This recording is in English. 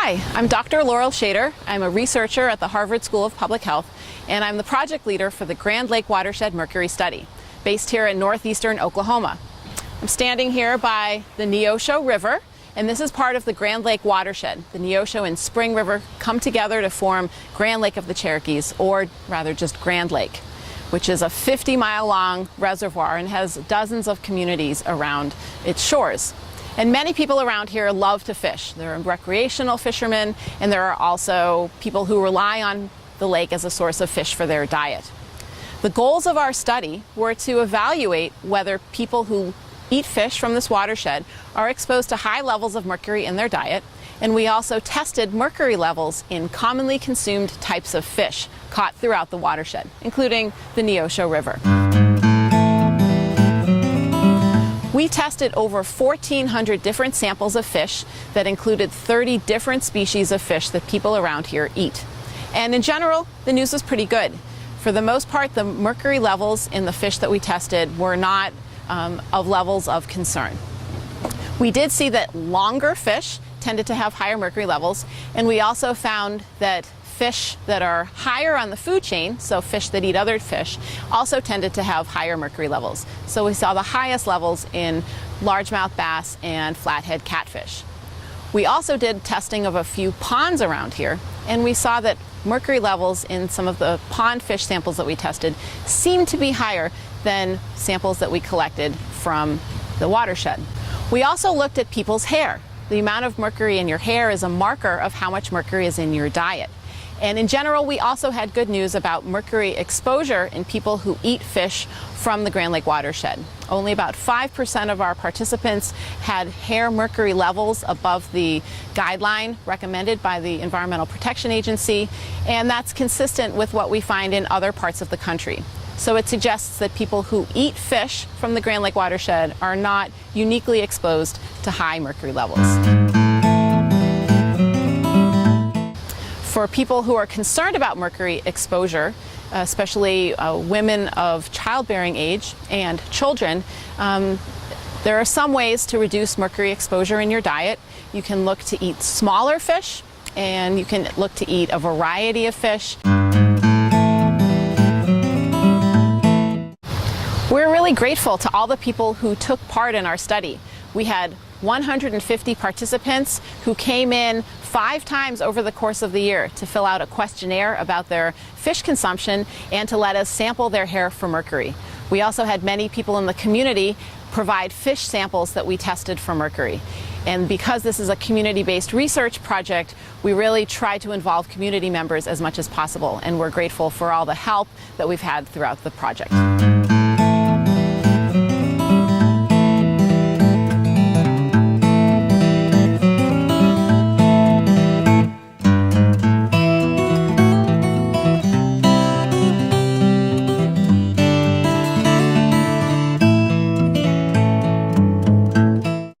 Hi, I'm Dr. Laurel Schaider. I'm a researcher at the Harvard School of Public Health, and I'm the project leader for the Grand Lake Watershed Mercury study, based here in northeastern Oklahoma. I'm standing here by the Neosho River, and this is part of the Grand Lake Watershed. The Neosho and Spring River come together to form Grand Lake of the Cherokees, or rather just Grand Lake, which is a 50-mile-long reservoir and has dozens of communities around its shores. And many people around here love to fish. There are recreational fishermen, and there are also people who rely on the lake as a source of fish for their diet. The goals of our study were to evaluate whether people who eat fish from this watershed are exposed to high levels of mercury in their diet, and we also tested mercury levels in commonly consumed types of fish caught throughout the watershed, including the Neosho River. We tested over 1,400 different samples of fish that included 30 different species of fish that people around here eat. And in general, the news was pretty good. For the most part, the mercury levels in the fish that we tested were not of levels of concern. We did see that longer fish tended to have higher mercury levels, and we also found that fish that are higher on the food chain, so fish that eat other fish, also tended to have higher mercury levels. So we saw the highest levels in largemouth bass and flathead catfish. We also did testing of a few ponds around here, and we saw that mercury levels in some of the pond fish samples that we tested seemed to be higher than samples that we collected from the watershed. We also looked at people's hair. The amount of mercury in your hair is a marker of how much mercury is in your diet. And in general, we also had good news about mercury exposure in people who eat fish from the Grand Lake watershed. Only about 5% of our participants had hair mercury levels above the guideline recommended by the Environmental Protection Agency, and that's consistent with what we find in other parts of the country. So it suggests that people who eat fish from the Grand Lake watershed are not uniquely exposed to high mercury levels. For people who are concerned about mercury exposure, especially women of childbearing age and children, there are some ways to reduce mercury exposure in your diet. You can look to eat smaller fish, and you can look to eat a variety of fish. We're really grateful to all the people who took part in our study. We had 150 participants who came in 5 times over the course of the year to fill out a questionnaire about their fish consumption and to let us sample their hair for mercury. We also had many people in the community provide fish samples that we tested for mercury. And because this is a community-based research project, we really try to involve community members as much as possible, and we're grateful for all the help that we've had throughout the project.